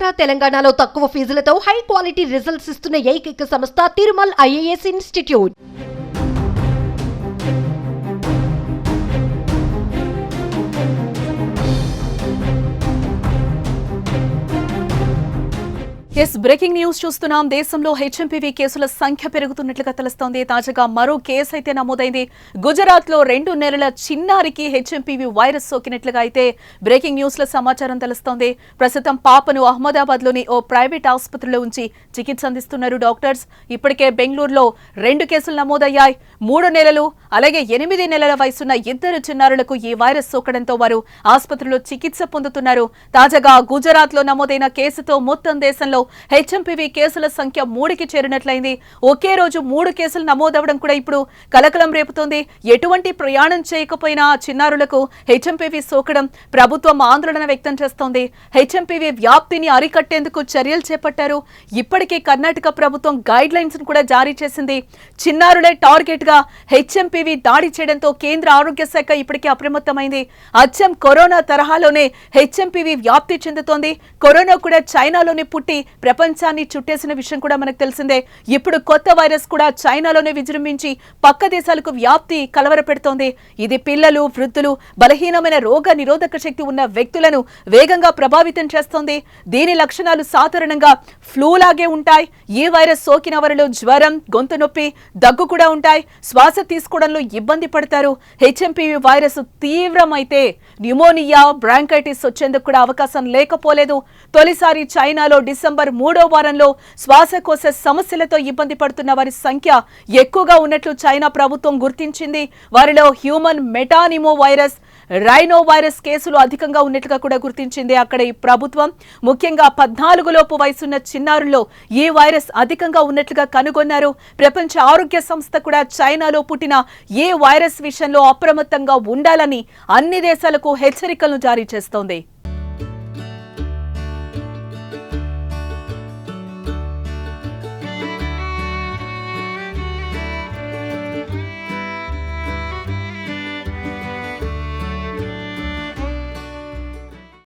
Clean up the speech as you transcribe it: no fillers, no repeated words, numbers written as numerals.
ఆంధ్ర తెలంగాణలో తక్కువ ఫీజులతో high quality results ఇస్తున్న ఏకైక సంస్థ Tirumal IAS institute. Breaking news చూస్తున్నాం. దేశంలో హెచ్ఎంపీవీ కేసుల సంఖ్య పెరుగుతున్నట్లుగా తెలుస్తోంది. తాజాగా మరో కేసు అయితే నమోదైంది. గుజరాత్ లో 2 నెలల చిన్నారికి హెచ్ఎంపీవీ వైరస్ సోకినట్లుగా అయితే బ్రేకింగ్ న్యూస్ లో సమాచారం తెలుస్తోంది. ప్రస్తుతం పాపను అహ్మదాబాద్ లోని ఓ ప్రైవేట్ ఆసుపత్రిలో ఉంచి చికిత్స అందిస్తున్నారు డాక్టర్స్. ఇప్పటికే బెంగళూరులో 2 కేసులు నమోదయ్యాయి. 3 నెలలు అలాగే 8 నెలల వయసున్న 2 చిన్నారులకు ఈ వైరస్ సోకడంతో వారు ఆసుపత్రిలో చికిత్స పొందుతున్నారు. తాజాగా గుజరాత్ లో నమోదైన కేసుతో మొత్తం దేశంలో హెచ్ఎంపీవీ కేసుల సంఖ్య 3కి చేరినట్లయింది. ఒకే రోజు 3 కేసులు నమోదవడం కూడా ఇప్పుడు కలకలం రేపుతోంది. ఎటువంటి ప్రయాణం చేయకపోయినా చిన్నారులకు హెచ్ఎంపీవీ సోకడం ప్రభుత్వం ఆందోళన వ్యక్తం చేస్తోంది. హెచ్ఎంపీవీ వ్యాప్తిని అరికట్టేందుకు చర్యలు చేపట్టారు. ఇప్పటికే కర్ణాటక ప్రభుత్వం గైడ్ లైన్స్ కూడా జారీ చేసింది. చిన్నారులే టార్గెట్ గా హెచ్ఎంపీవీ దాడి చేయడంతో కేంద్ర ఆరోగ్య శాఖ ఇప్పటికే అప్రమత్తమైంది. అచ్చం కరోనా తరహాలోనే హెచ్ఎంపీవీ వ్యాప్తి చెందుతోంది. కరోనా కూడా చైనాలోనే పుట్టి ప్రపంచాన్ని చుట్టేసిన విషయం కూడా మనకు తెలిసిందే. ఇప్పుడు కొత్త వైరస్ కూడా చైనాలోనే విజృంభించి పక్క దేశాలకు వ్యాప్తి కలవరపెడుతోంది. ఇది పిల్లలు, వృద్ధులు, బలహీనమైన రోగ నిరోధక శక్తి ఉన్న వ్యక్తులను వేగంగా ప్రభావితం చేస్తోంది. దీని లక్షణాలు సాధారణంగా ఫ్లూ లాగే ఉంటాయి. ఈ వైరస్ సోకిన వారిలో జ్వరం, గొంతు నొప్పి, దగ్గు కూడా ఉంటాయి. శ్వాస తీసుకోవడంలో ఇబ్బంది పడతారు. హెచ్ఎంపీవీ వైరస్ తీవ్రమైతే న్యూమోనియా, బ్రాంకైటిస్ వచ్చేందుకు కూడా అవకాశం లేకపోలేదు. తొలిసారి చైనాలో డిసెంబర్ 3వ వారంలో శ్వాసకోశ సమస్యలతో ఇబ్బంది పడుతున్న వారి సంఖ్య ఎక్కువగా ఉన్నట్లు చైనా ప్రభుత్వం గుర్తించింది. వారిలో హ్యూమన్ మెటానిమో వైరస్, రైనో వైరస్ కేసులు అధికంగా ఉన్నట్లుగా కూడా గుర్తించింది. అక్కడ ఈ ప్రభుత్వం ముఖ్యంగా 14 లోపు వయసున్న చిన్నారుల్లో ఈ వైరస్ అధికంగా ఉన్నట్లుగా కనుగొన్నారు. ప్రపంచ ఆరోగ్య సంస్థ కూడా చైనాలో పుట్టిన ఈ వైరస్ విషయంలో అప్రమత్తంగా ఉండాలని అన్ని దేశాలకు హెచ్చరికలను జారీ చేస్తోంది.